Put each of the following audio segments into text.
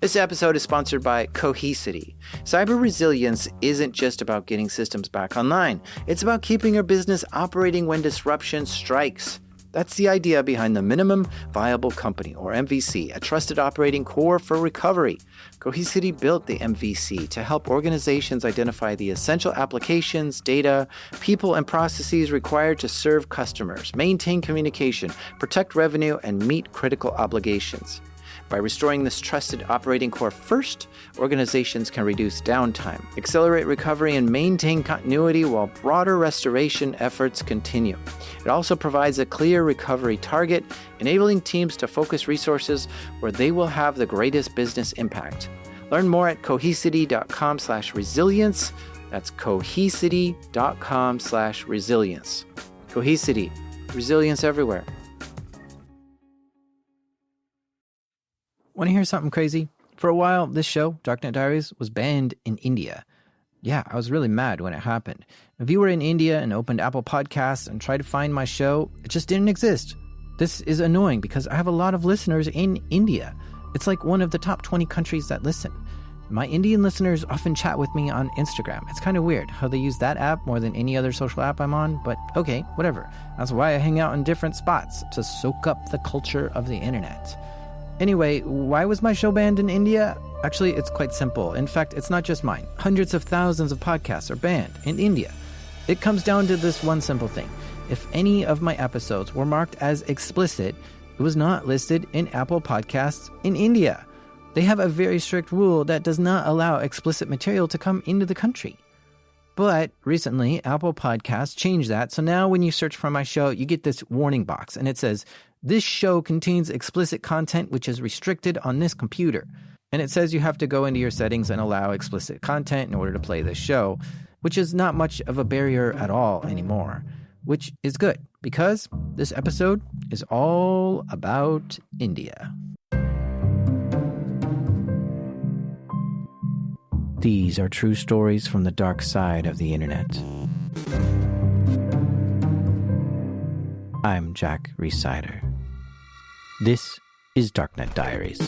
This episode is sponsored by Cohesity. Cyber resilience isn't just about getting systems back online. It's about keeping your business operating when disruption strikes. That's the idea behind the Minimum Viable Company, or MVC, a trusted operating core for recovery. Cohesity built the MVC to help organizations identify the essential applications, data, people, and processes required to serve customers, maintain communication, protect revenue, and meet critical obligations. By restoring this trusted operating core first, organizations can reduce downtime, accelerate recovery, and maintain continuity while broader restoration efforts continue. It also provides a clear recovery target, enabling teams to focus resources where they will have the greatest business impact. Learn more at cohesity.com/resilience. That's cohesity.com/resilience. Cohesity, resilience everywhere. Want to hear something crazy? For a while, this show, Darknet Diaries, was banned in India. Yeah, I was really mad when it happened. If you were in India and opened Apple Podcasts and tried to find my show, it just didn't exist. This is annoying because I have a lot of listeners in India. It's like one of the top 20 countries that listen. My Indian listeners often chat with me on Instagram. It's kind of weird how they use that app more than any other social app I'm on, but okay, whatever. That's why I hang out in different spots, to soak up the culture of the internet. Anyway, why was my show banned in India? Actually, it's quite simple. In fact, it's not just mine. Hundreds of thousands of podcasts are banned in India. It comes down to this one simple thing. If any of my episodes were marked as explicit, it was not listed in Apple Podcasts in India. They have a very strict rule that does not allow explicit material to come into the country. But recently, Apple Podcasts changed that, so now when you search for my show, you get this warning box, and it says, "This show contains explicit content which is restricted on this computer." And it says you have to go into your settings and allow explicit content in order to play this show, which is not much of a barrier at all anymore, which is good because this episode is all about India. These are true stories from the dark side of the internet. I'm Jack Rhysider. This is Darknet Diaries.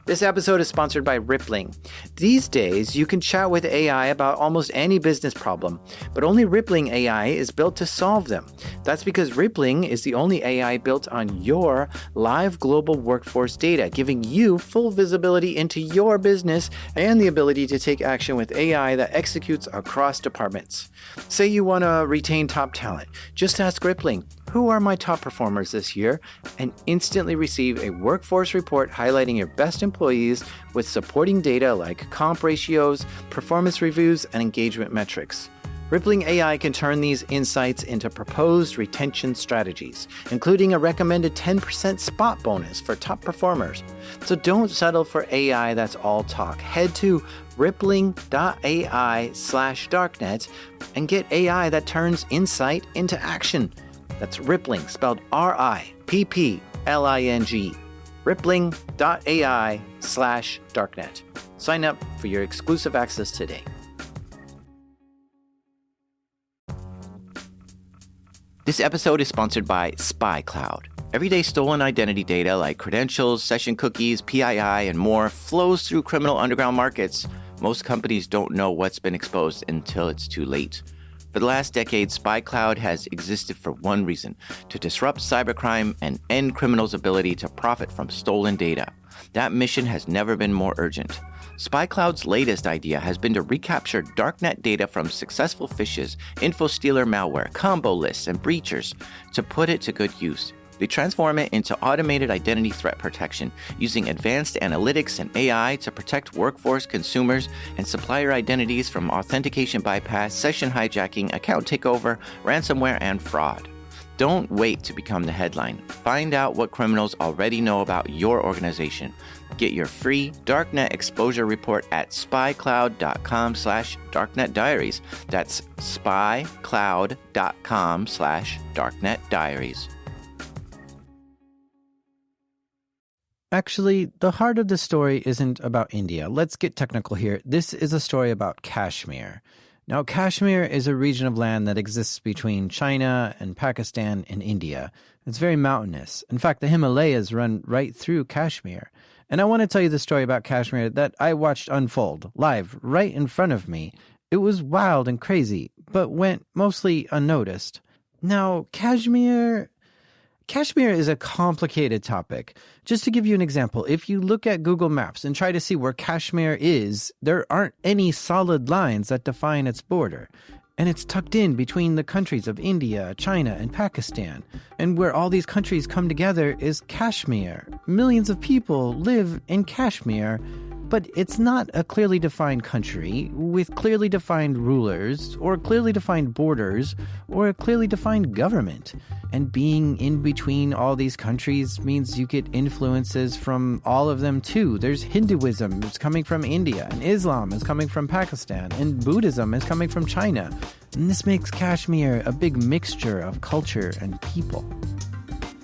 This episode is sponsored by Rippling. These days, you can chat with AI about almost any business problem, but only Rippling AI is built to solve them. That's because Rippling is the only AI built on your live global workforce data, giving you full visibility into your business and the ability to take action with AI that executes across departments. Say you want to retain top talent. Just ask Rippling, "Who are my top performers this year?" and instantly receive a workforce report highlighting your best employees with supporting data like comp ratios, performance reviews, and engagement metrics. Rippling AI can turn these insights into proposed retention strategies, including a recommended 10% spot bonus for top performers. So don't settle for AI that's all talk. Head to rippling.ai/darknet and get AI that turns insight into action. That's Rippling, spelled RIPPLING. Rippling.ai/darknet. Sign up for your exclusive access today. This episode is sponsored by SpyCloud. Everyday stolen identity data like credentials, session cookies, PII, and more flows through criminal underground markets. Most companies don't know what's been exposed until it's too late. For the last decade, SpyCloud has existed for one reason: to disrupt cybercrime and end criminals' ability to profit from stolen data. That mission has never been more urgent. SpyCloud's latest idea has been to recapture darknet data from successful phishes, info-stealer malware, combo lists, and breachers to put it to good use. They transform it into automated identity threat protection using advanced analytics and AI to protect workforce, consumers, and supplier identities from authentication bypass, session hijacking, account takeover, ransomware, and fraud. Don't wait to become the headline. Find out what criminals already know about your organization. Get your free Darknet exposure report at spycloud.com/darknetdiaries. That's spycloud.com/darknetdiaries. Actually, the heart of the story isn't about India. Let's get technical here. This is a story about Kashmir. Now, Kashmir is a region of land that exists between China and Pakistan and India. It's very mountainous. In fact, the Himalayas run right through Kashmir. And I want to tell you the story about Kashmir that I watched unfold live right in front of me. It was wild and crazy, but went mostly unnoticed. Now, Kashmir is a complicated topic. Just to give you an example, if you look at Google Maps and try to see where Kashmir is, there aren't any solid lines that define its border. And it's tucked in between the countries of India, China, and Pakistan. And where all these countries come together is Kashmir. Millions of people live in Kashmir, but it's not a clearly defined country with clearly defined rulers or clearly defined borders or a clearly defined government. And being in between all these countries means you get influences from all of them too. There's Hinduism is coming from India, and Islam is coming from Pakistan, and Buddhism is coming from China. And this makes Kashmir a big mixture of culture and people.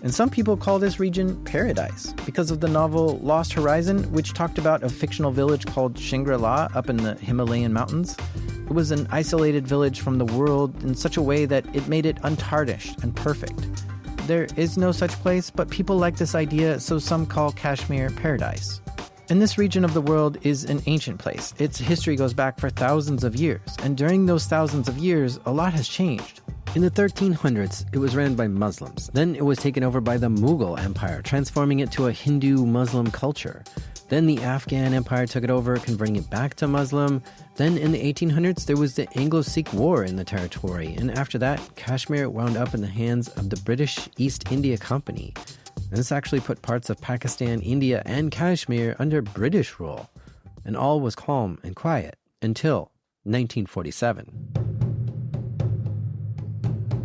And some people call this region paradise because of the novel Lost Horizon, which talked about a fictional village called Shangri-La up in the Himalayan mountains. It was an isolated village from the world in such a way that it made it untarnished and perfect. There is no such place, but people like this idea, so some call Kashmir paradise. And this region of the world is an ancient place. Its history goes back for thousands of years, and during those thousands of years, a lot has changed. In the 1300s, it was ran by Muslims. Then it was taken over by the Mughal Empire, transforming it to a Hindu-Muslim culture. Then the Afghan Empire took it over, converting it back to Muslim. Then in the 1800s, there was the Anglo-Sikh War in the territory. And after that, Kashmir wound up in the hands of the British East India Company. And this actually put parts of Pakistan, India, and Kashmir under British rule. And all was calm and quiet until 1947.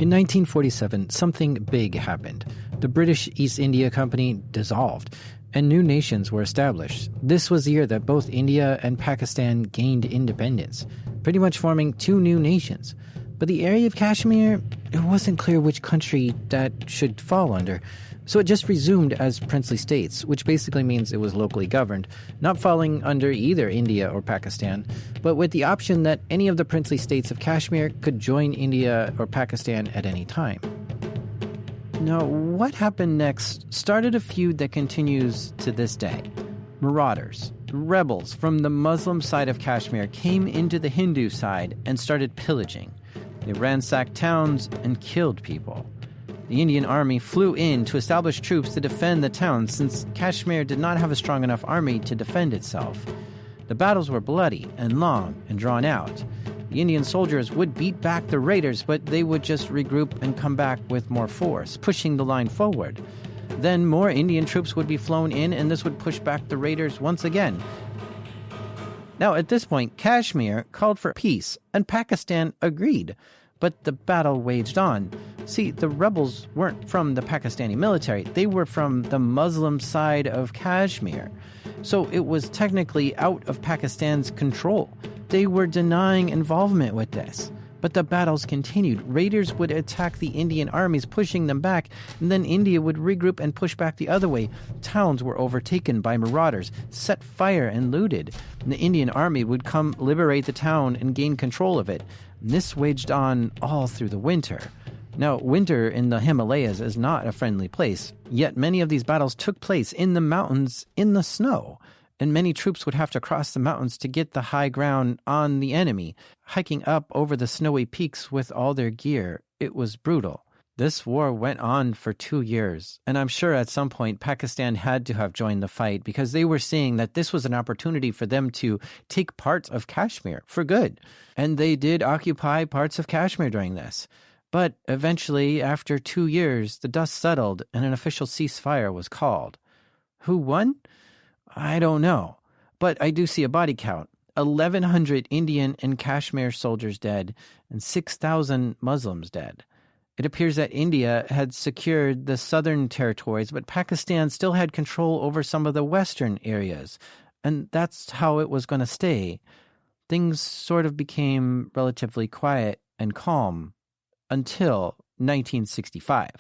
In 1947, something big happened. The British East India Company dissolved, and new nations were established. This was the year that both India and Pakistan gained independence, pretty much forming two new nations. But the area of Kashmir, it wasn't clear which country that should fall under. So it just resumed as princely states, which basically means it was locally governed, not falling under either India or Pakistan, but with the option that any of the princely states of Kashmir could join India or Pakistan at any time. Now, what happened next started a feud that continues to this day. Marauders, rebels from the Muslim side of Kashmir came into the Hindu side and started pillaging. They ransacked towns and killed people. The Indian army flew in to establish troops to defend the towns since Kashmir did not have a strong enough army to defend itself. The battles were bloody and long and drawn out. The Indian soldiers would beat back the raiders, but they would just regroup and come back with more force, pushing the line forward. Then more Indian troops would be flown in, and this would push back the raiders once again. Now, at this point, Kashmir called for peace, and Pakistan agreed. But the battle waged on. See, the rebels weren't from the Pakistani military. They were from the Muslim side of Kashmir. So it was technically out of Pakistan's control. They were denying involvement with this. But the battles continued. Raiders would attack the Indian armies, pushing them back, and then India would regroup and push back the other way. Towns were overtaken by marauders, set fire and looted. And the Indian army would come liberate the town and gain control of it. And this waged on all through the winter. Now, winter in the Himalayas is not a friendly place, yet many of these battles took place in the mountains in the snow. And many troops would have to cross the mountains to get the high ground on the enemy, hiking up over the snowy peaks with all their gear. It was brutal. This war went on for 2 years, and I'm sure at some point Pakistan had to have joined the fight because they were seeing that this was an opportunity for them to take parts of Kashmir for good. And they did occupy parts of Kashmir during this. But eventually, after 2 years, the dust settled and an official ceasefire was called. Who won? I don't know, but I do see a body count. 1,100 Indian and Kashmir soldiers dead and 6,000 Muslims dead. It appears that India had secured the southern territories, but Pakistan still had control over some of the western areas, and that's how it was going to stay. Things sort of became relatively quiet and calm until 1965.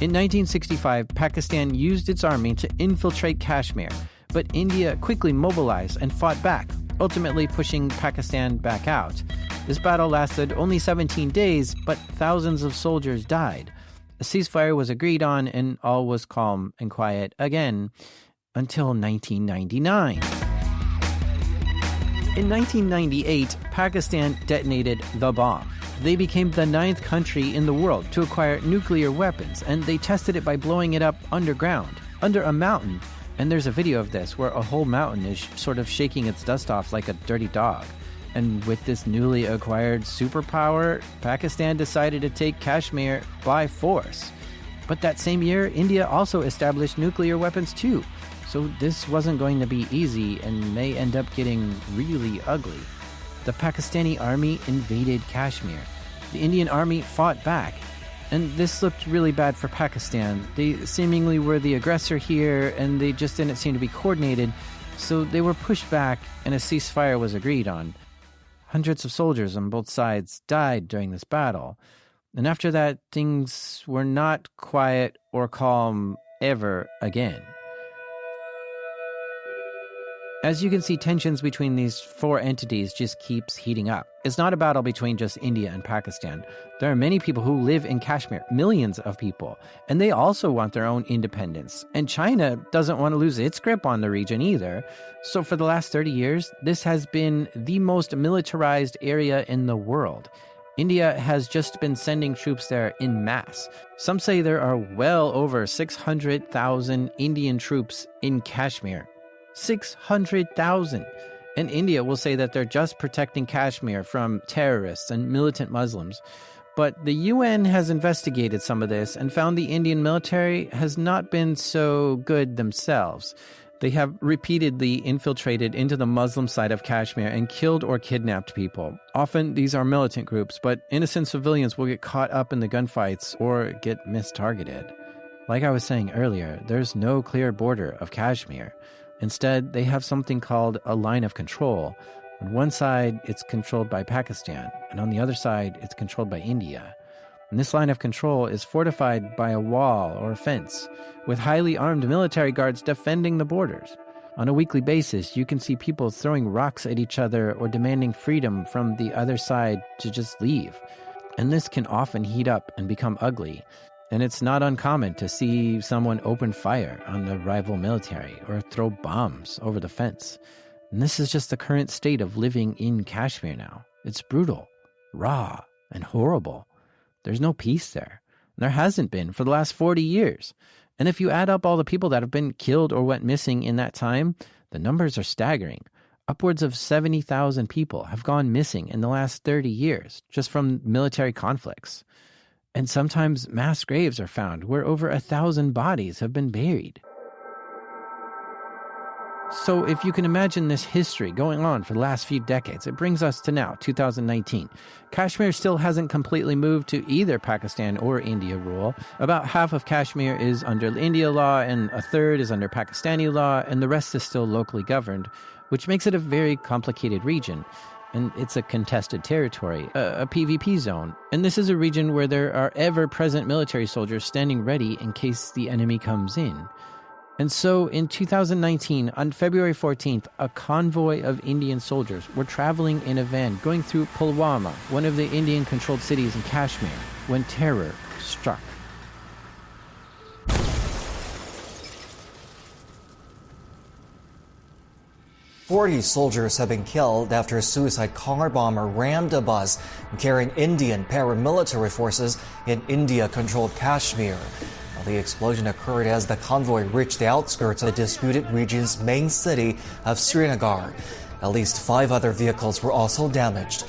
In 1965, Pakistan used its army to infiltrate Kashmir, but India quickly mobilized and fought back, ultimately pushing Pakistan back out. This battle lasted only 17 days, but thousands of soldiers died. A ceasefire was agreed on, and all was calm and quiet again until 1999. In 1998, Pakistan detonated the bomb. They became the 9th country in the world to acquire nuclear weapons, and they tested it by blowing it up underground, under a mountain. And there's a video of this where a whole mountain is sort of shaking its dust off like a dirty dog. And with this newly acquired superpower, Pakistan decided to take Kashmir by force. But that same year, India also established nuclear weapons too. So this wasn't going to be easy and may end up getting really ugly. The Pakistani army invaded Kashmir. The Indian army fought back. And this looked really bad for Pakistan. They seemingly were the aggressor here, and they just didn't seem to be coordinated. So they were pushed back, and a ceasefire was agreed on. Hundreds of soldiers on both sides died during this battle. And after that, things were not quiet or calm ever again. As you can see, tensions between these four entities just keeps heating up. It's not a battle between just India and Pakistan. There are many people who live in Kashmir, millions of people, and they also want their own independence. And China doesn't want to lose its grip on the region either. So for the last 30 years, this has been the most militarized area in the world. India has just been sending troops there en masse. Some say there are well over 600,000 Indian troops in Kashmir. 600,000. And India will say that they're just protecting Kashmir from terrorists and militant Muslims. But the UN has investigated some of this and found the Indian military has not been so good themselves. They have repeatedly infiltrated into the Muslim side of Kashmir and killed or kidnapped people. Often these are militant groups, but innocent civilians will get caught up in the gunfights or get mistargeted. Like I was saying earlier, there's no clear border of Kashmir. Instead, they have something called a line of control. On one side, it's controlled by Pakistan, and on the other side, it's controlled by India. And this line of control is fortified by a wall or a fence, with highly armed military guards defending the borders. On a weekly basis, you can see people throwing rocks at each other or demanding freedom from the other side to just leave. And this can often heat up and become ugly. And it's not uncommon to see someone open fire on the rival military or throw bombs over the fence. And this is just the current state of living in Kashmir now. It's brutal, raw, and horrible. There's no peace there. There hasn't been for the last 40 years. And if you add up all the people that have been killed or went missing in that time, the numbers are staggering. Upwards of 70,000 people have gone missing in the last 30 years, just from military conflicts. And sometimes mass graves are found where over 1,000 bodies have been buried. So if you can imagine this history going on for the last few decades, it brings us to now, 2019. Kashmir still hasn't completely moved to either Pakistan or India rule. About half of Kashmir is under India law, and a third is under Pakistani law, and the rest is still locally governed, which makes it a very complicated region. And it's a contested territory, a PvP zone. And this is a region where there are ever-present military soldiers standing ready in case the enemy comes in. And so in 2019, on February 14th, a convoy of Indian soldiers were traveling in a van going through Pulwama, one of the Indian-controlled cities in Kashmir, when terror struck. "40 soldiers have been killed after a suicide car bomber rammed a bus carrying Indian paramilitary forces in India-controlled Kashmir. Now, the explosion occurred as the convoy reached the outskirts of the disputed region's main city of Srinagar. At least 5 other vehicles were also damaged.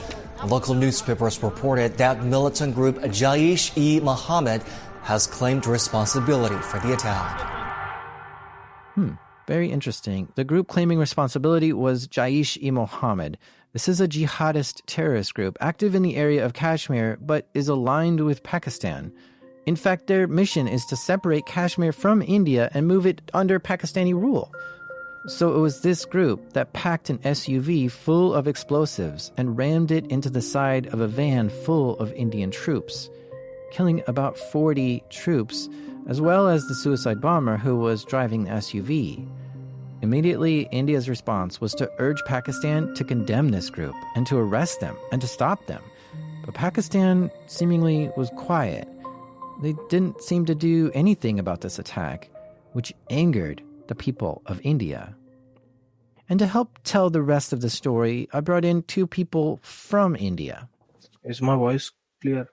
Local newspapers reported that militant group Jaish-e-Mohammed has claimed responsibility for the attack. Very interesting. The group claiming responsibility was Jaish-e-Mohammed. This is a jihadist terrorist group active in the area of Kashmir, but is aligned with Pakistan. In fact, their mission is to separate Kashmir from India and move it under Pakistani rule. So it was this group that packed an SUV full of explosives and rammed it into the side of a van full of Indian troops. killing about 40 troops, as well as the suicide bomber who was driving the SUV. Immediately, India's response was to urge Pakistan to condemn this group and to arrest them and to stop them. But Pakistan seemingly was quiet. They didn't seem to do anything about this attack, which angered the people of India. And to help tell the rest of the story, I brought in two people from India. Is my voice clear?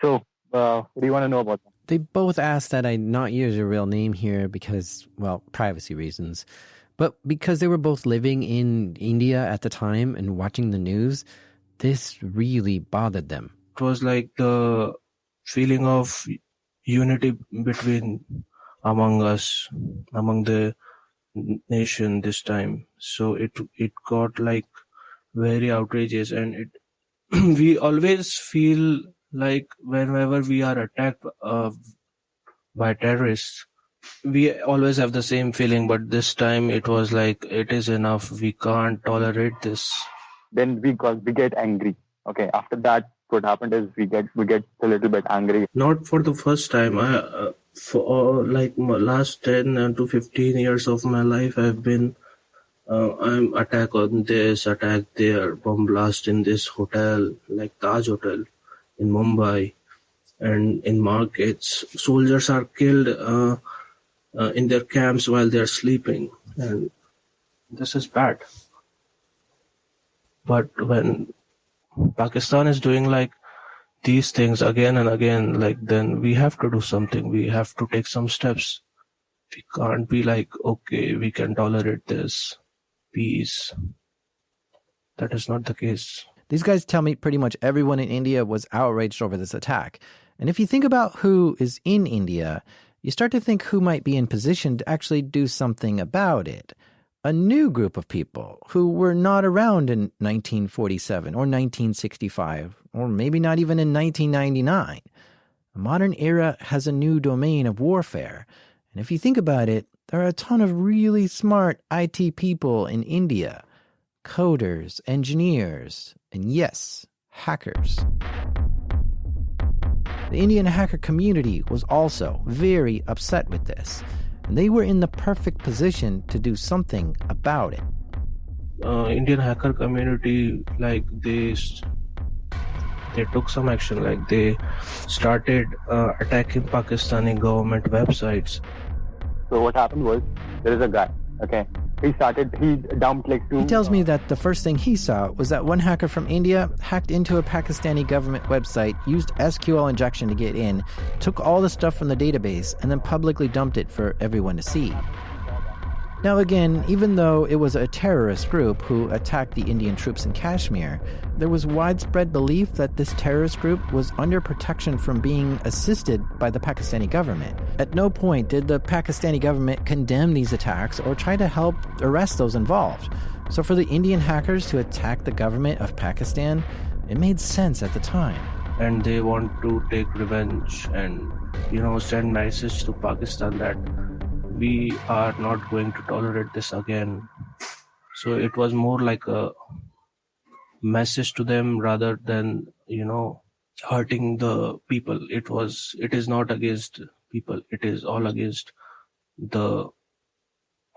So, what do you want to know about them? They both asked that I not use your real name here because, well, privacy reasons. But because they were both living in India at the time and watching the news, this really bothered them. It was like the feeling of unity among us, among the nation this time. So it got like very outrageous, and it we always feel like whenever we are attacked by terrorists, we always have the same feeling, but this time it was like, it is enough, we can't tolerate this. Then we get angry. Okay, after that, what happened is we get a little bit angry. Not for the first time. For like my last 10 to 15 years of my life, I've been I'm attack on this, attack there, bomb blast in this hotel, like Taj Hotel in Mumbai, and in markets. Soldiers are killed in their camps while they're sleeping, and this is bad. But when Pakistan is doing like these things again and again, like, then we have to do something. We have to take some steps. We can't be like, okay, we can tolerate this. Peace. That is not the case. These guys tell me pretty much everyone in India was outraged over this attack. And if you think about who is in India, you start to think who might be in position to actually do something about it. A new group of people who were not around in 1947 or 1965, or maybe not even in 1999. The modern era has a new domain of warfare. And if you think about it, there are a ton of really smart IT people in India. Coders, engineers, and yes, hackers. The Indian hacker community was also very upset with this, and they were in the perfect position to do something about it. Indian hacker community, like they took some action, like they started attacking Pakistani government websites. So what happened was, there is a guy, okay? He dumped like two... He tells me that the first thing he saw was that one hacker from India hacked into a Pakistani government website, used SQL injection to get in, took all the stuff from the database, and then publicly dumped it for everyone to see. Now again, even though it was a terrorist group who attacked the Indian troops in Kashmir, there was widespread belief that this terrorist group was under protection from being assisted by the Pakistani government. At no point did the Pakistani government condemn these attacks or try to help arrest those involved. So for the Indian hackers to attack the government of Pakistan, it made sense at the time. And they want to take revenge and, send message to Pakistan that we are not going to tolerate this again. So it was more like a message to them rather than, hurting the people. It is not against people. It is all against the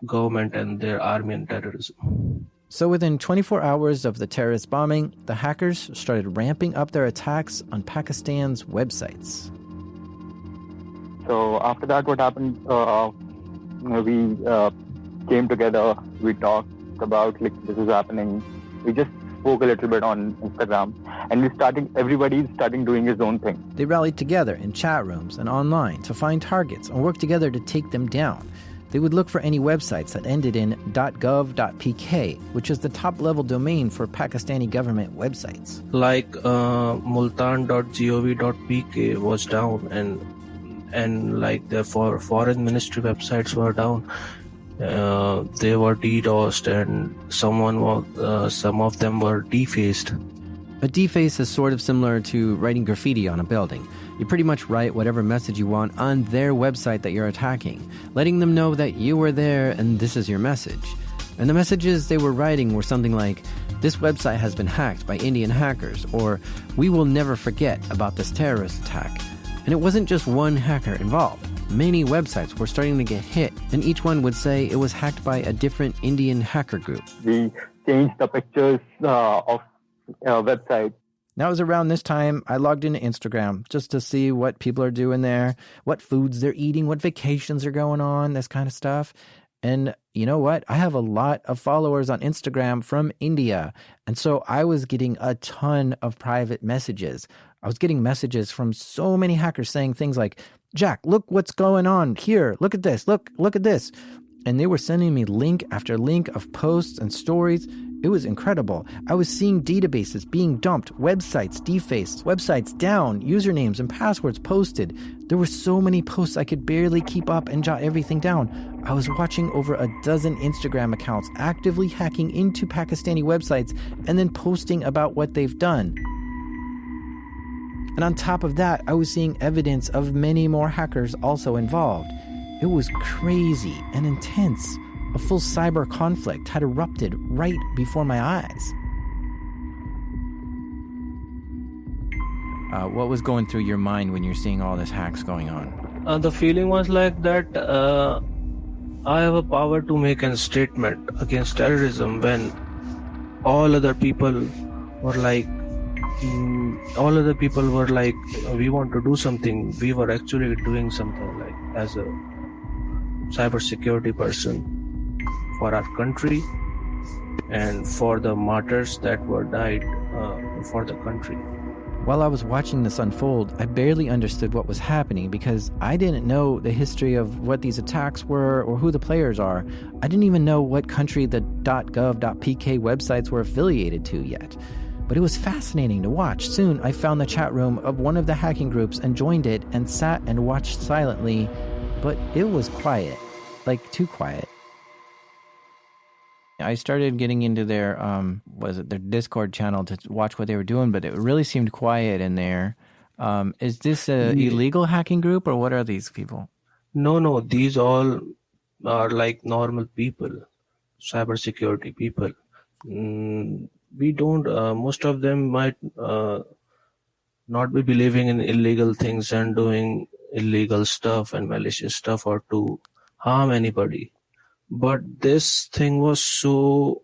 government and their army and terrorism. So within 24 hours of the terrorist bombing, the hackers started ramping up their attacks on Pakistan's websites. So after that, what happened? We came together, we talked about like this is happening. We just spoke a little bit on Instagram, and everybody's starting doing his own thing. They rallied together in chat rooms and online to find targets and work together to take them down. They would look for any websites that ended in .gov.pk, which is the top-level domain for Pakistani government websites. Like multan.gov.pk was down, and like the foreign ministry websites were down. They were DDoSed, and some of them were defaced. A deface is sort of similar to writing graffiti on a building. You pretty much write whatever message you want on their website that you're attacking, letting them know that you were there and this is your message. And the messages they were writing were something like, "This website has been hacked by Indian hackers," or "We will never forget about this terrorist attack." And it wasn't just one hacker involved. Many websites were starting to get hit, and each one would say it was hacked by a different Indian hacker group. We changed the pictures of websites. That was around this time I logged into Instagram just to see what people are doing there, what foods they're eating, what vacations are going on, this kind of stuff. And you know what? I have a lot of followers on Instagram from India. And so I was getting a ton of private messages. I was getting messages from so many hackers saying things like, Jack, look what's going on here. Look at this. Look at this. And they were sending me link after link of posts and stories. It was incredible. I was seeing databases being dumped, websites defaced, websites down, usernames and passwords posted. There were so many posts I could barely keep up and jot everything down. I was watching over a dozen Instagram accounts actively hacking into Pakistani websites and then posting about what they've done. And on top of that, I was seeing evidence of many more hackers also involved. It was crazy and intense. A full cyber conflict had erupted right before my eyes. What was going through your mind when you're seeing all this hacks going on? The feeling was like that I have a power to make a statement against terrorism when all other people were like, we want to do something. We were actually doing something, like as a cybersecurity person for our country and for the martyrs that were died for the country. While I was watching this unfold, I barely understood what was happening because I didn't know the history of what these attacks were or who the players are. I didn't even know what country the .gov.pk websites were affiliated to yet. But it was fascinating to watch. Soon, I found the chat room of one of the hacking groups and joined it and sat and watched silently. But it was quiet, like too quiet. I started getting into their their Discord channel to watch what they were doing, but it really seemed quiet in there. Is this a illegal hacking group, or what are these people? No, these all are like normal people, cybersecurity people. We don't. Most of them might not be believing in illegal things and doing illegal stuff and malicious stuff or to harm anybody. But this thing was so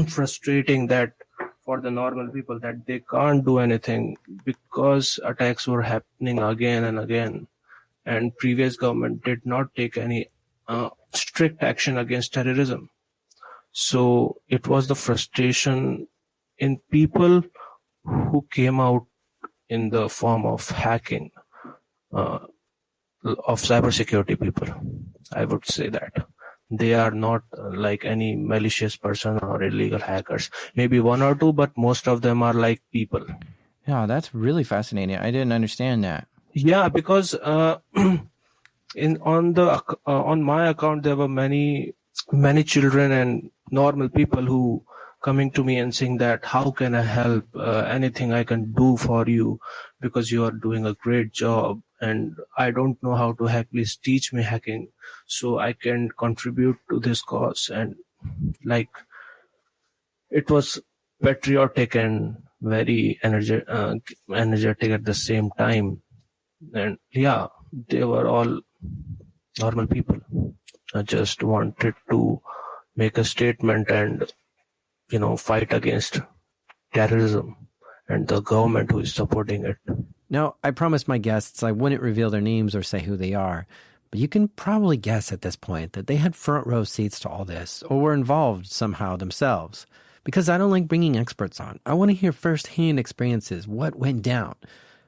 frustrating that for the normal people that they can't do anything because attacks were happening again and again. And previous government did not take any strict action against terrorism. So it was the frustration in people who came out in the form of hacking of cybersecurity people. I would say that. They are not like any malicious person or illegal hackers. Maybe one or two, but most of them are like people. Yeah, that's really fascinating. I didn't understand that. Yeah, because on my account there were many children and normal people who coming to me and saying that how can I help, anything I can do for you because you are doing a great job and I don't know how to hack, please teach me hacking so I can contribute to this cause. And like it was patriotic and very energetic at the same time. And yeah, they were all normal people. I just wanted to make a statement and fight against terrorism and the government who is supporting it. Now, I promised my guests I wouldn't reveal their names or say who they are, but you can probably guess at this point that they had front row seats to all this or were involved somehow themselves. Because I don't like bringing experts on. I want to hear firsthand experiences, what went down.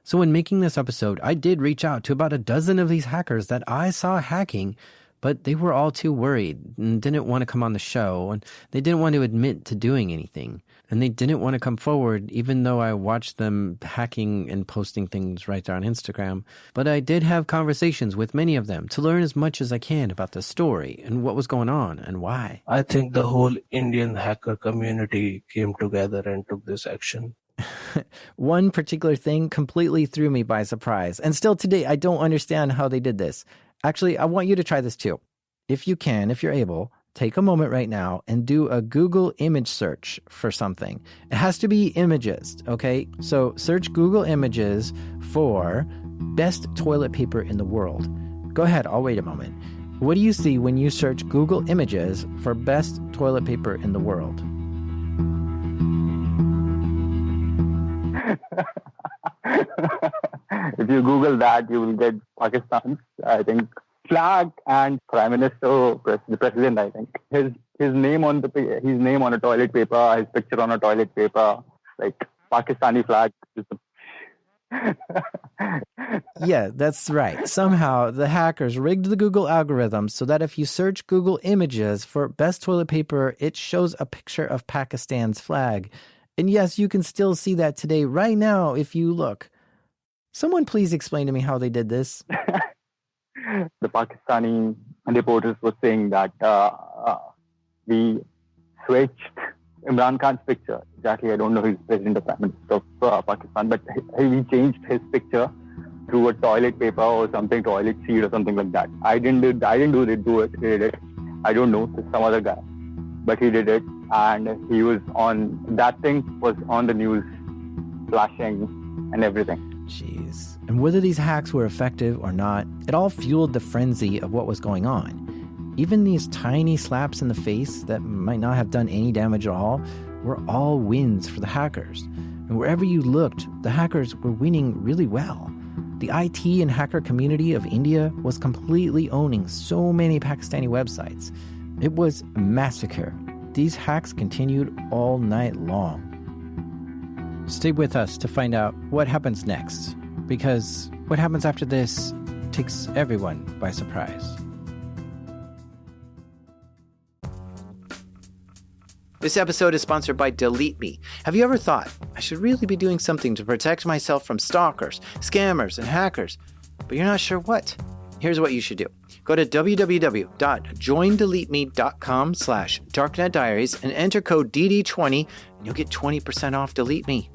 So when making this episode, I did reach out to about a dozen of these hackers that I saw hacking, but they were all too worried and didn't want to come on the show, and they didn't want to admit to doing anything. And they didn't want to come forward, even though I watched them hacking and posting things right there on Instagram. But I did have conversations with many of them to learn as much as I can about the story and what was going on and why. I think the whole Indian hacker community came together and took this action. One particular thing completely threw me by surprise. And still today, I don't understand how they did this. Actually, I want you to try this too. If you can, if you're able, take a moment right now and do a Google image search for something. It has to be images, okay? So search Google Images for best toilet paper in the world. Go ahead, I'll wait a moment. What do you see when you search Google Images for best toilet paper in the world? If you Google that, you will get Pakistan's, I think, flag and prime minister, the president. I think his name on a toilet paper, his picture on a toilet paper, like Pakistani flag. Yeah, that's right. Somehow the hackers rigged the Google algorithm so that if you search Google Images for best toilet paper, it shows a picture of Pakistan's flag. And yes, you can still see that today, right now, if you look. Someone please explain to me how they did this. The Pakistani reporters were saying that we switched Imran Khan's picture. Exactly, I don't know who's president or prime minister of Pakistan, but he changed his picture through a toilet paper or something, toilet seat or something like that. I didn't do it. He did it. I don't know, it's some other guy, but he did it, and he was on. That thing was on the news, flashing and everything. Jeez. And whether these hacks were effective or not, it all fueled the frenzy of what was going on. Even these tiny slaps in the face that might not have done any damage at all were all wins for the hackers. And wherever you looked, the hackers were winning really well. The IT and hacker community of India was completely owning so many Pakistani websites. It was a massacre. These hacks continued all night long. Stay with us to find out what happens next, because what happens after this takes everyone by surprise. This episode is sponsored by Delete Me. Have you ever thought, I should really be doing something to protect myself from stalkers, scammers, and hackers, but you're not sure what? Here's what you should do. Go to www.joindeleteme.com/darknetdiaries and enter code DD20 and you'll get 20% off Delete Me.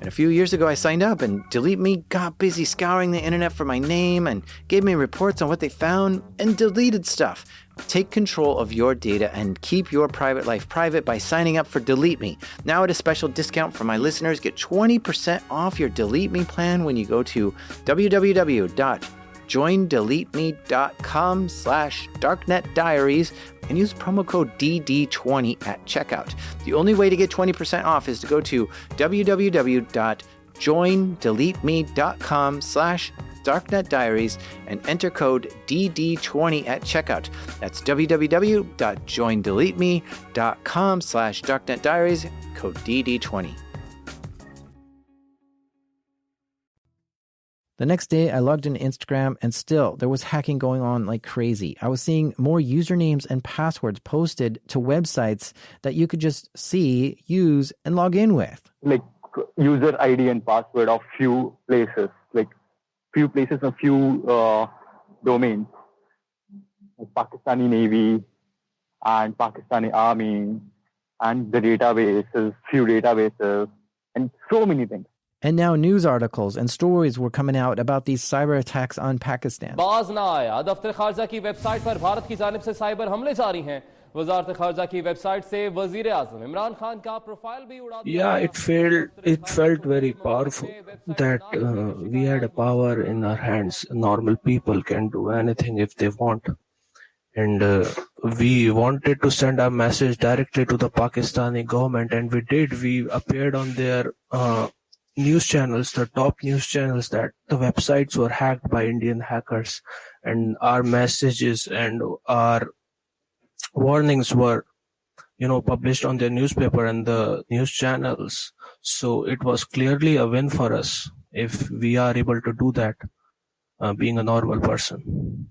And a few years ago I signed up and Delete Me got busy scouring the internet for my name and gave me reports on what they found and deleted stuff. Take control of your data and keep your private life private by signing up for Delete Me. Now at a special discount for my listeners, get 20% off your Delete Me plan when you go to www.joindeleteme.com/darknetdiaries and use promo code DD20 at checkout. The only way to get 20% off is to go to www.joindeleteme.com/darknetdiaries and enter code DD20 at checkout. That's www.joindeleteme.com/darknetdiaries, code DD20. The next day, I logged into Instagram, and still, there was hacking going on like crazy. I was seeing more usernames and passwords posted to websites that you could just see, use, and log in with. Like user ID and password of few places, a few domains. Like Pakistani Navy and Pakistani Army and the few databases, and so many things. And now news articles and stories were coming out about these cyber attacks on Pakistan. बाज ना आया दफ्तर खारजा की website पर भारत की जानिब से cyber हमले जारी हैं वजारत खारजा की वेबसाइट से वजीर आजम इमरान खान का प्रोफाइल भी उड़ा दिया Yeah, it felt very powerful that we had a power in our hands. Normal people can do anything if they want. And we wanted to send our message directly to the Pakistani government, and we did. We appeared on their news channels, the top news channels, that the websites were hacked by Indian hackers, and our messages and our warnings were, published on their newspaper and the news channels. So it was clearly a win for us if we are able to do that, being a normal person.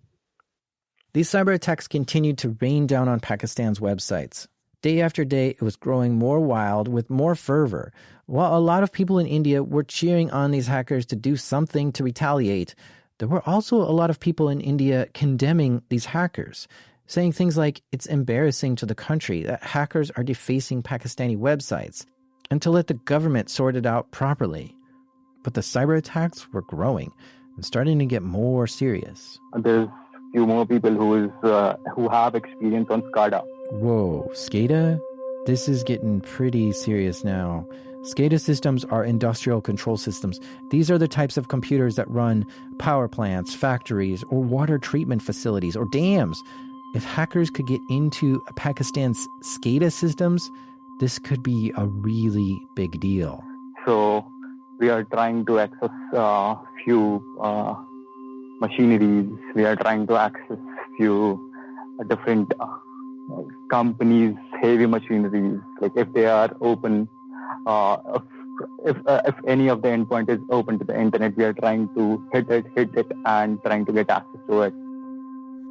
These cyber attacks continued to rain down on Pakistan's websites. Day after day, it was growing more wild with more fervor. While a lot of people in India were cheering on these hackers to do something to retaliate, there were also a lot of people in India condemning these hackers, saying things like it's embarrassing to the country that hackers are defacing Pakistani websites, and to let the government sort it out properly. But the cyber attacks were growing and starting to get more serious. There's few more people who have experience on SCADA. Whoa, SCADA? This is getting pretty serious now. SCADA systems are industrial control systems. These are the types of computers that run power plants, factories, or water treatment facilities, or dams. If hackers could get into Pakistan's SCADA systems, this could be a really big deal. So we are trying to access few machineries. We are trying to access few different companies, heavy machineries. Like if they are open, if any of the endpoint is open to the internet, we are trying to hit it, and trying to get access to it.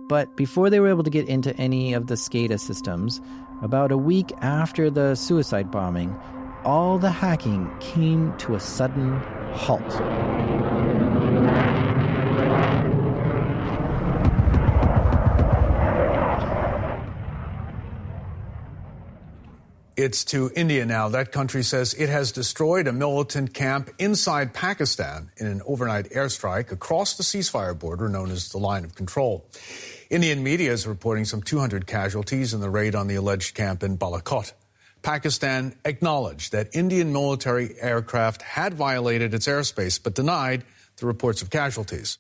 But before they were able to get into any of the SCADA systems, about a week after the suicide bombing, all the hacking came to a sudden halt. It's to India now. That country says it has destroyed a militant camp inside Pakistan in an overnight airstrike across the ceasefire border known as the Line of Control. Indian media is reporting some 200 casualties in the raid on the alleged camp in Balakot. Pakistan acknowledged that Indian military aircraft had violated its airspace, but denied the reports of casualties.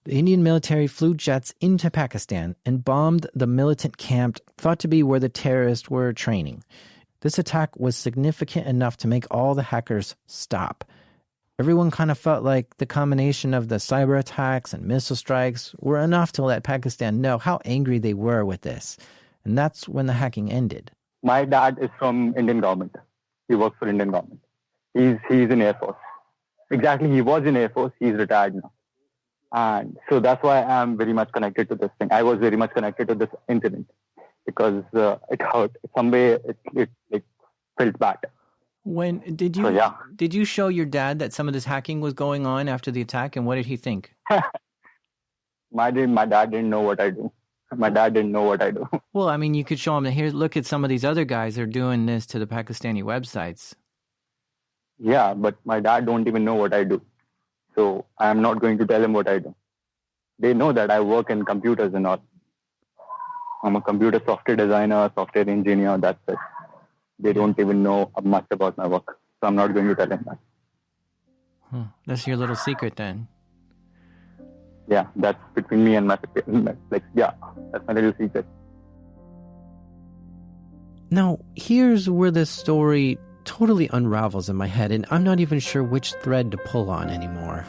The Indian military flew jets into Pakistan and bombed the militant camp thought to be where the terrorists were training. This attack was significant enough to make all the hackers stop. Everyone kind of felt like the combination of the cyber attacks and missile strikes were enough to let Pakistan know how angry they were with this. And that's when the hacking ended. My dad is from Indian government. He works for Indian government. He's in Air Force. Exactly, he was in Air Force. He's retired now. And so that's why I'm very much connected to this thing. I was very much connected to this incident because it hurt. Some way it felt bad. When did you show your dad that some of this hacking was going on after the attack, and what did he think? My dad didn't know what I do. My dad didn't know what I do. Well, I mean, you could show him, here, look at some of these other guys are doing this to the Pakistani websites. Yeah, but my dad don't even know what I do. So I'm not going to tell him what I do. They know that I work in computers and all. I'm a computer software designer, software engineer, that's it. They don't even know much about my work. So I'm not going to tell him that. That's your little secret then. Yeah, that's between me and my, that's my little secret. Now, here's where this story totally unravels in my head, and I'm not even sure which thread to pull on anymore.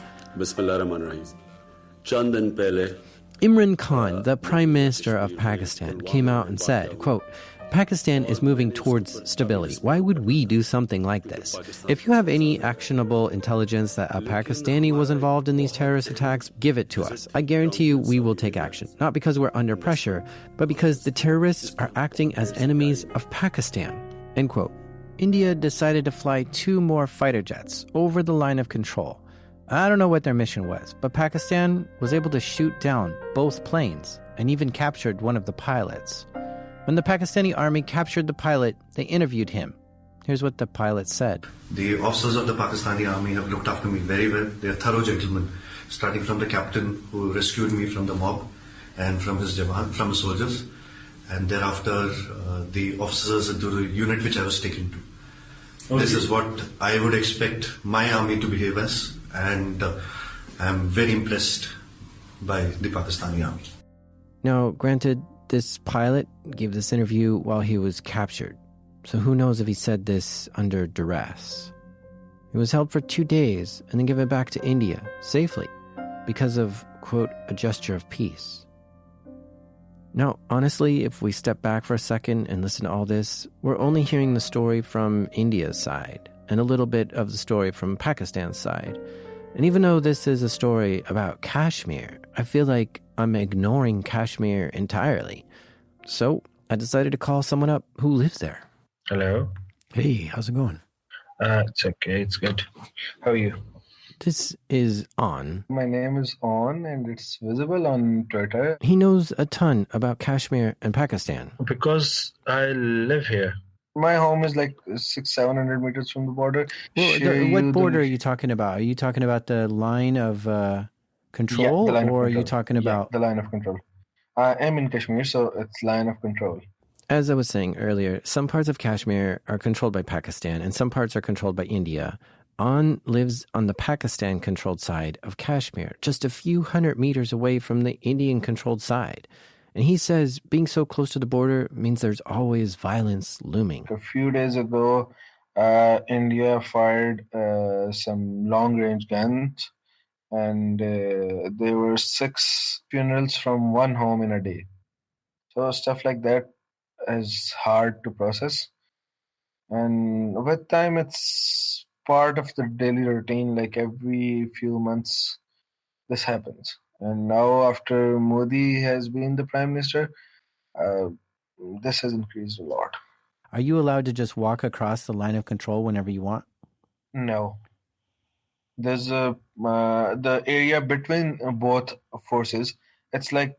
Imran Khan, the Prime Minister of Pakistan, came out and said, quote, Pakistan is moving towards stability. Why would we do something like this? If you have any actionable intelligence that a Pakistani was involved in these terrorist attacks, give it to us. I guarantee you we will take action. Not because we're under pressure, but because the terrorists are acting as enemies of Pakistan. End quote. India decided to fly 2 more fighter jets over the line of control. I don't know what their mission was, but Pakistan was able to shoot down both planes and even captured one of the pilots. When the Pakistani army captured the pilot, they interviewed him. Here's what the pilot said. The officers of the Pakistani army have looked after me very well. They are thorough gentlemen, starting from the captain who rescued me from the mob and from his jawan, from the soldiers, and thereafter the officers into the unit which I was taken to. Okay. This is what I would expect my army to behave as, and I'm very impressed by the Pakistani army. Now, granted, this pilot gave this interview while he was captured, so who knows if he said this under duress. He was held for 2 days and then given back to India safely because of, quote, a gesture of peace. Now, honestly, if we step back for a second and listen to all this, we're only hearing the story from India's side and a little bit of the story from Pakistan's side. And even though this is a story about Kashmir, I feel like I'm ignoring Kashmir entirely. So I decided to call someone up who lives there. Hello. Hey, how's it going? It's okay. It's good. How are you? This is On. My name is On, and it's visible on Twitter. He knows a ton about Kashmir and Pakistan. Because I live here. My home is like 600-700 meters from the border. Well, what border are you talking about? Are you talking about the line of control, the line of or control. are you talking about the line of control? I am in Kashmir, so it's line of control. As I was saying earlier, some parts of Kashmir are controlled by Pakistan and some parts are controlled by India. An lives on the Pakistan-controlled side of Kashmir, just a few hundred meters away from the Indian-controlled side. And he says being so close to the border means there's always violence looming. A few days ago, India fired some long-range guns, and there were 6 funerals from one home in a day. So stuff like that is hard to process. And with time, it's part of the daily routine. Like every few months, this happens. And now, after Modi has been the prime minister, uh, this has increased a lot. Are you allowed to just walk across the line of control whenever you want? No. There's the area between both forces. It's like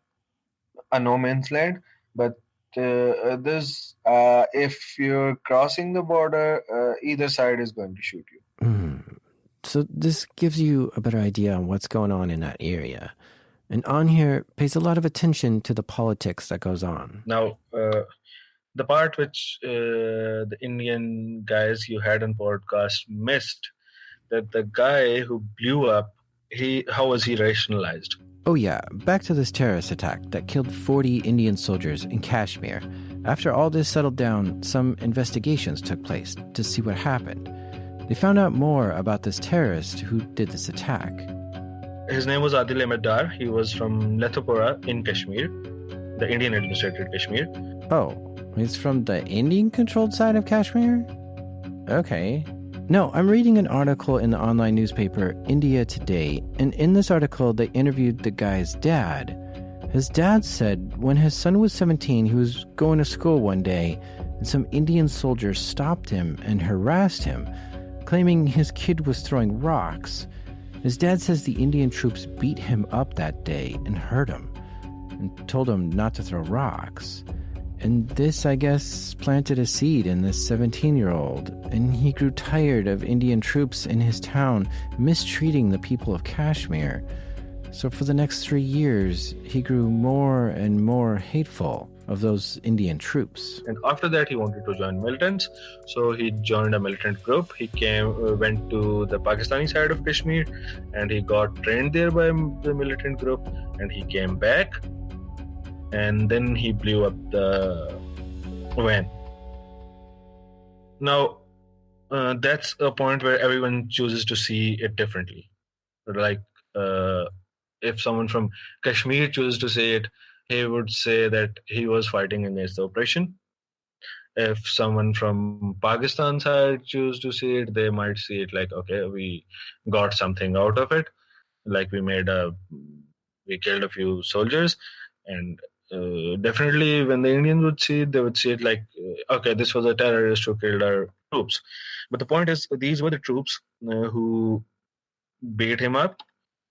a no man's land, but there's if you're crossing the border, either side is going to shoot you. So this gives you a better idea on what's going on in that area. And On here pays a lot of attention to the politics that goes on. Now, the part which the Indian guys you had on podcast missed, that the guy who blew up, how was he rationalized? Oh yeah, back to this terrorist attack that killed 40 Indian soldiers in Kashmir. After all this settled down, some investigations took place to see what happened. They found out more about this terrorist who did this attack. His name was Adil Ahmed Dar. He was from Lethapura in Kashmir, the Indian administrated Kashmir. Oh, he's from the Indian-controlled side of Kashmir? Okay. No, I'm reading an article in the online newspaper India Today, and in this article they interviewed the guy's dad. His dad said when his son was 17, he was going to school one day, and some Indian soldiers stopped him and harassed him, claiming his kid was throwing rocks. His dad says the Indian troops beat him up that day and hurt him, and told him not to throw rocks. And this, I guess, planted a seed in this 17-year-old, and he grew tired of Indian troops in his town mistreating the people of Kashmir. So for the next 3 years, he grew more and more hateful of those Indian troops. And after that, he wanted to join militants, so he joined a militant group. He went to the Pakistani side of Kashmir, and he got trained there by the militant group, and he came back. And then he blew up the van. Now, that's a point where everyone chooses to see it differently. Like, if someone from Kashmir chooses to say it, he would say that he was fighting against the oppression. If someone from Pakistan side chooses to see it, they might see it like, okay, we got something out of it. Like we killed a few soldiers, and definitely when the Indians would see it, they would see it like, okay, this was a terrorist who killed our troops. But the point is, these were the troops who beat him up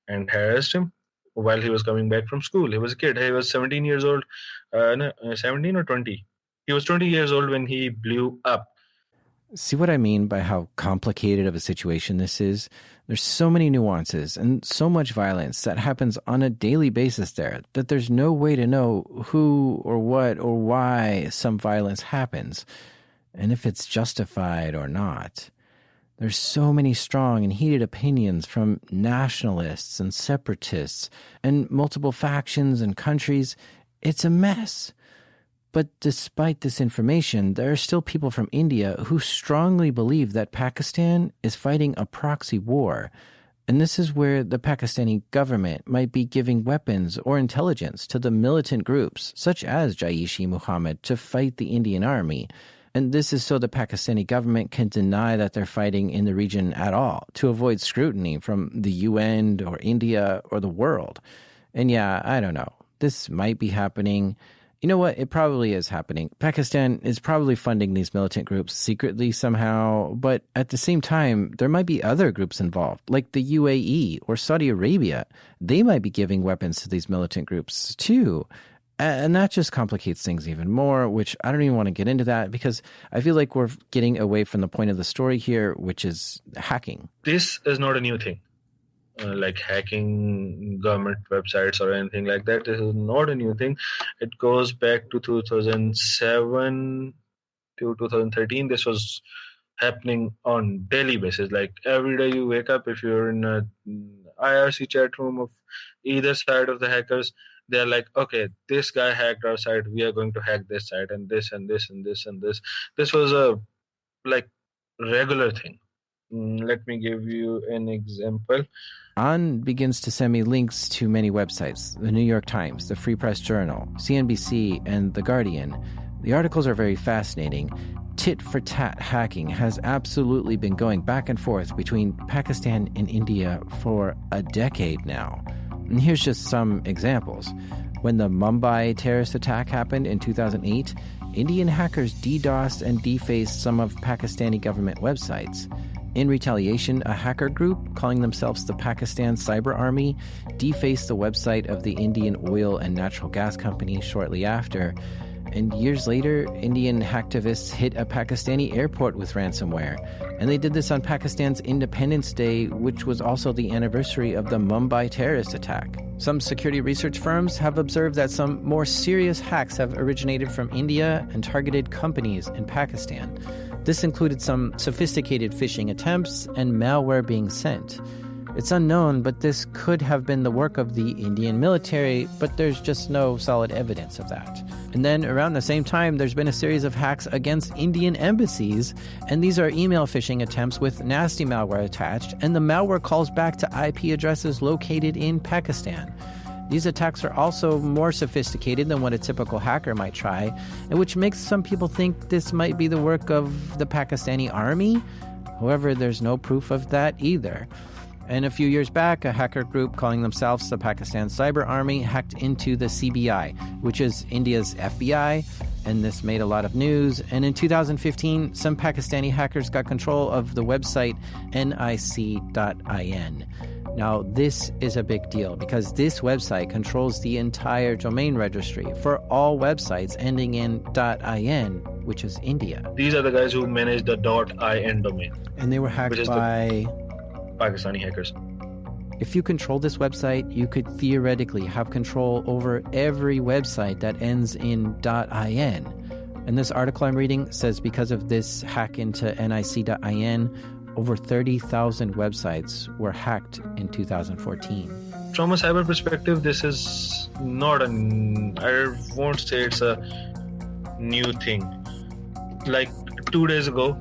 and harassed him while he was coming back from school. He was a kid. He was 17 years old. 17 or 20. He was 20 years old when he blew up. See what I mean by how complicated of a situation this is? There's so many nuances and so much violence that happens on a daily basis there that there's no way to know who or what or why some violence happens and if it's justified or not. There's so many strong and heated opinions from nationalists and separatists and multiple factions and countries. It's a mess. But despite this information, there are still people from India who strongly believe that Pakistan is fighting a proxy war. And this is where the Pakistani government might be giving weapons or intelligence to the militant groups, such as Jaish-e-Mohammed, to fight the Indian army. And this is so the Pakistani government can deny that they're fighting in the region at all, to avoid scrutiny from the UN or India or the world. And yeah, I don't know. This might be happening. You know what? It probably is happening. Pakistan is probably funding these militant groups secretly somehow, but at the same time, there might be other groups involved, like the UAE or Saudi Arabia. They might be giving weapons to these militant groups too. And that just complicates things even more, which I don't even want to get into that because I feel like we're getting away from the point of the story here, which is hacking. This is not a new thing. like hacking government websites or anything like that. This is not a new thing. It goes back to 2007 to 2013. This was happening on daily basis. Like every day you wake up, if you're in a IRC chat room of either side of the hackers, they're like, okay, this guy hacked our site, we are going to hack this site, and this and this and this and this. This was a like regular thing. Let me give you an example. An begins to send me links to many websites: the New York Times, the Free Press Journal, CNBC, and The Guardian. The articles are very fascinating. Tit-for-tat hacking has absolutely been going back and forth between Pakistan and India for a decade now. And here's just some examples. When the Mumbai terrorist attack happened in 2008, Indian hackers DDoSed and defaced some of Pakistani government websites. In retaliation, a hacker group, calling themselves the Pakistan Cyber Army, defaced the website of the Indian oil and natural gas company shortly after. And years later, Indian hacktivists hit a Pakistani airport with ransomware. And they did this on Pakistan's Independence Day, which was also the anniversary of the Mumbai terrorist attack. Some security research firms have observed that some more serious hacks have originated from India and targeted companies in Pakistan. This included some sophisticated phishing attempts and malware being sent. It's unknown, but this could have been the work of the Indian military, but there's just no solid evidence of that. And then around the same time, there's been a series of hacks against Indian embassies, and these are email phishing attempts with nasty malware attached, and the malware calls back to IP addresses located in Pakistan. These attacks are also more sophisticated than what a typical hacker might try, and which makes some people think this might be the work of the Pakistani army. However, there's no proof of that either. And a few years back, a hacker group calling themselves the Pakistan Cyber Army hacked into the CBI, which is India's FBI, and this made a lot of news. And in 2015, some Pakistani hackers got control of the website nic.in. Now, this is a big deal because this website controls the entire domain registry for all websites ending in .in, which is India. These are the guys who manage the .in domain. And they were hacked by Pakistani hackers. If you control this website, you could theoretically have control over every website that ends in .in. And this article I'm reading says because of this hack into nic.in, over 30,000 websites were hacked in 2014. From a cyber perspective, this is not I won't say it's a new thing. Like 2 days ago,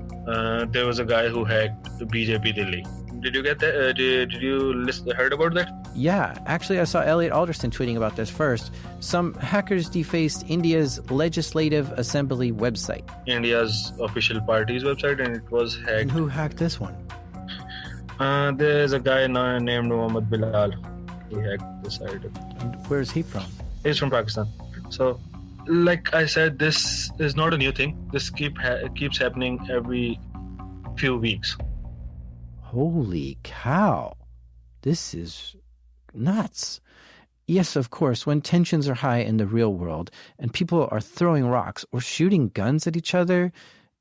there was a guy who hacked BJP Delhi. Did you get that? Did you heard about that? Yeah, actually I saw Elliot Alderson tweeting about this first. Some hackers defaced India's Legislative Assembly website. India's official party's website, and it was hacked. And who hacked this one? There's a guy named Mohammed Bilal. He hacked the site. And where's he from? He's from Pakistan. So, like I said, this is not a new thing. This keeps happening every few weeks. Holy cow. This is nuts. Yes, of course, when tensions are high in the real world and people are throwing rocks or shooting guns at each other,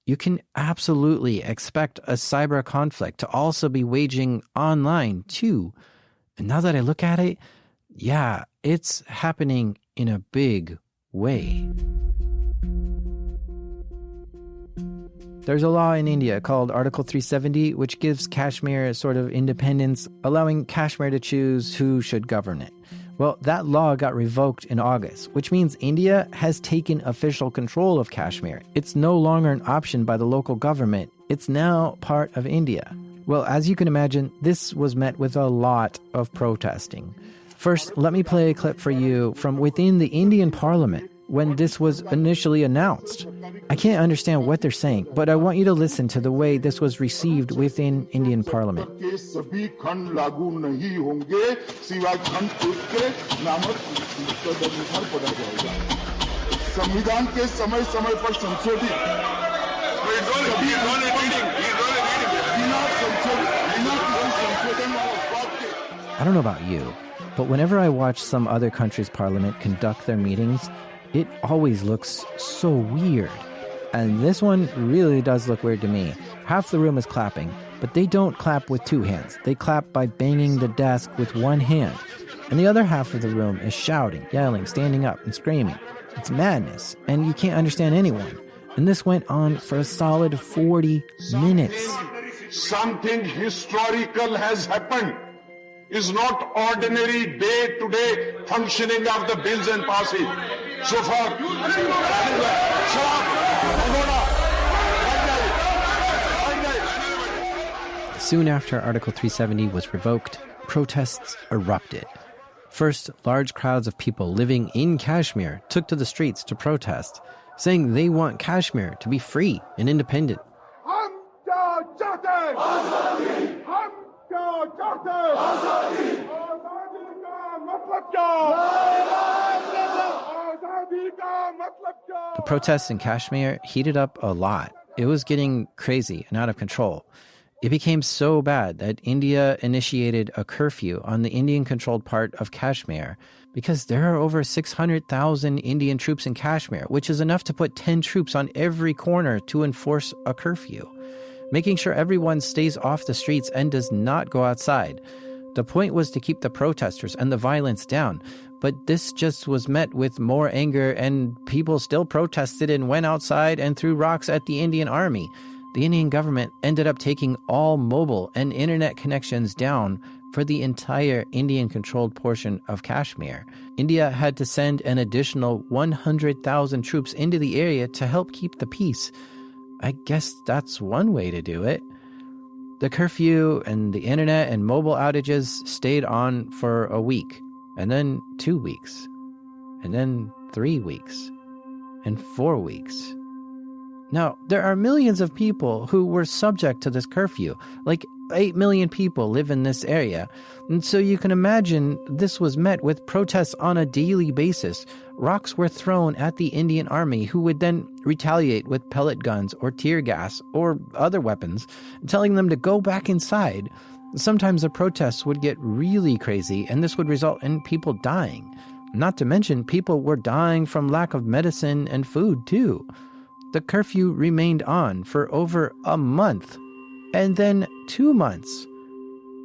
you can absolutely expect a cyber conflict to also be waging online too. And now that I look at it, yeah, it's happening in a big way. There's a law in India called Article 370, which gives Kashmir a sort of independence, allowing Kashmir to choose who should govern it. Well, that law got revoked in August, which means India has taken official control of Kashmir. It's no longer an option by the local government. It's now part of India. Well, as you can imagine, this was met with a lot of protesting. First, let me play a clip for you from within the Indian parliament when this was initially announced. I can't understand what they're saying, but I want you to listen to the way this was received within Indian parliament. I don't know about you, but whenever I watch some other country's parliament conduct their meetings, it always looks so weird. And this one really does look weird to me. Half the room is clapping, But they don't clap with two hands. They clap by banging the desk with one hand. And the other half of the room is shouting, yelling, standing up, and screaming. It's madness, and you can't understand anyone. And this went on for a solid 40 minutes. Something historical has happened. It's not ordinary day-to-day functioning of the bills and passage. So far, soon after Article 370 was revoked, protests erupted. First, large crowds of people living in Kashmir took to the streets to protest, saying they want Kashmir to be free and independent. The protests in Kashmir heated up a lot. It was getting crazy and out of control. It became so bad that India initiated a curfew on the Indian-controlled part of Kashmir because there are over 600,000 Indian troops in Kashmir, which is enough to put 10 troops on every corner to enforce a curfew, making sure everyone stays off the streets and does not go outside. The point was to keep the protesters and the violence down, but this just was met with more anger, and people still protested and went outside and threw rocks at the Indian army. The Indian government ended up taking all mobile and internet connections down for the entire Indian-controlled portion of Kashmir. India had to send an additional 100,000 troops into the area to help keep the peace. I guess that's one way to do it. The curfew and the internet and mobile outages stayed on for a week, and then 2 weeks, and then 3 weeks, and 4 weeks. Now, there are millions of people who were subject to this curfew. Like 8 million people live in this area. And so you can imagine this was met with protests on a daily basis. Rocks were thrown at the Indian army, who would then retaliate with pellet guns or tear gas or other weapons, telling them to go back inside. Sometimes the protests would get really crazy, and this would result in people dying. Not to mention, people were dying from lack of medicine and food, too. The curfew remained on for over a month, and then 2 months.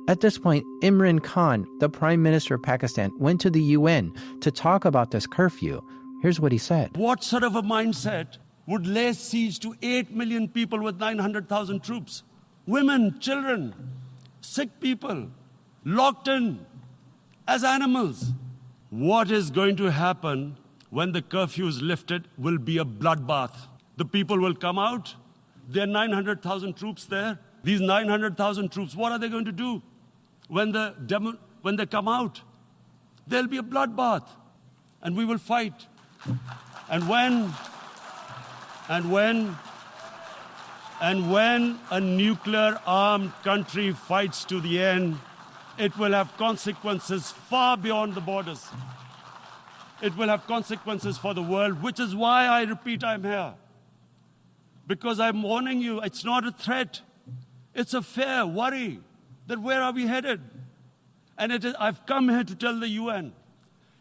At this point, Imran Khan, the Prime Minister of Pakistan, went to the UN to talk about this curfew. Here's what he said. What sort of a mindset would lay siege to 8 million people with 900,000 troops? Women, children, sick people, locked in as animals. What is going to happen when the curfew is lifted will be a bloodbath. The people will come out. There are 900,000 troops there. These 900,000 troops, what are they going to do when they come out? There'll be a bloodbath, and we will fight. And when a nuclear-armed country fights to the end, it will have consequences far beyond the borders. It will have consequences for the world, which is why I repeat I'm here. Because I'm warning you, it's not a threat. It's a fair worry that where are we headed? And I've come here to tell the UN,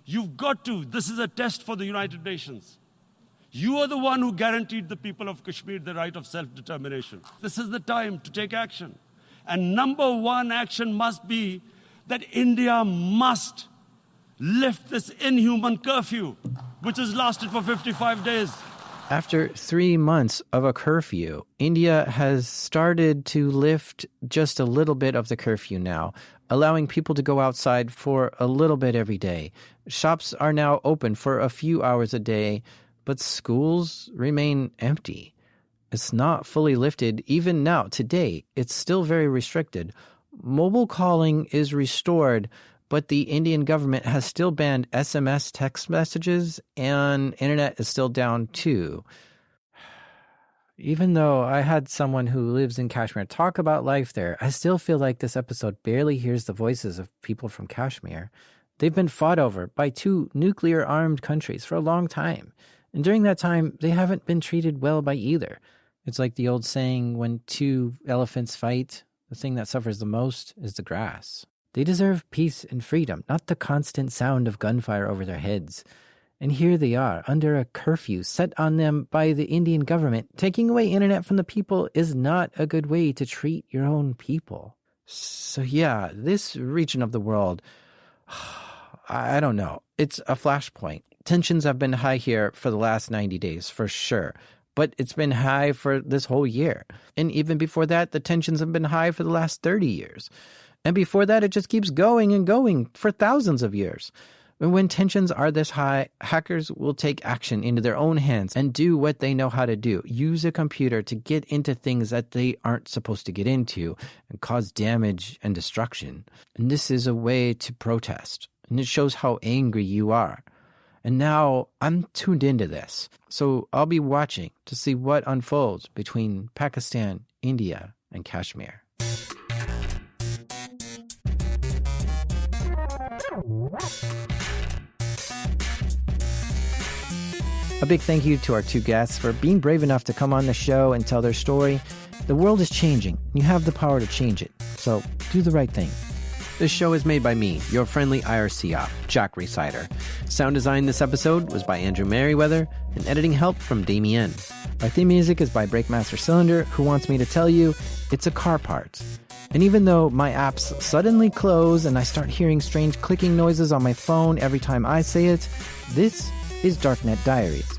you've got to, this is a test for the United Nations. You are the one who guaranteed the people of Kashmir the right of self-determination. This is the time to take action. And number one action must be that India must lift this inhuman curfew, which has lasted for 55 days. After 3 months of a curfew, India has started to lift just a little bit of the curfew now, allowing people to go outside for a little bit every day. Shops are now open for a few hours a day, but schools remain empty. It's not fully lifted even now, today. It's still very restricted. Mobile calling is restored, but the Indian government has still banned SMS text messages, and internet is still down too. Even though I had someone who lives in Kashmir talk about life there, I still feel like this episode barely hears the voices of people from Kashmir. They've been fought over by 2 nuclear-armed countries for a long time, and during that time, they haven't been treated well by either. It's like the old saying, when 2 elephants fight, the thing that suffers the most is the grass. They deserve peace and freedom, not the constant sound of gunfire over their heads. And here they are, under a curfew set on them by the Indian government. Taking away internet from the people is not a good way to treat your own people. So yeah, this region of the world, I don't know. It's a flashpoint. Tensions have been high here for the last 90 days, for sure. But it's been high for this whole year. And even before that, the tensions have been high for the last 30 years. And before that, it just keeps going and going for thousands of years. And when tensions are this high, hackers will take action into their own hands and do what they know how to do. Use a computer to get into things that they aren't supposed to get into and cause damage and destruction. And this is a way to protest. And it shows how angry you are. And now I'm tuned into this. So I'll be watching to see what unfolds between Pakistan, India, and Kashmir. A big thank you to our two guests for being brave enough to come on the show and tell their story. The world is changing. You have the power to change it. So do the right thing. This show is made by me, your friendly IRC op, Jack Resider. Sound design this episode was by Andrew Merriweather, and editing help from Damien. Our theme music is by Breakmaster Cylinder, who wants me to tell you it's a car part. And even though my apps suddenly close and I start hearing strange clicking noises on my phone every time I say it, this is Darknet Diaries.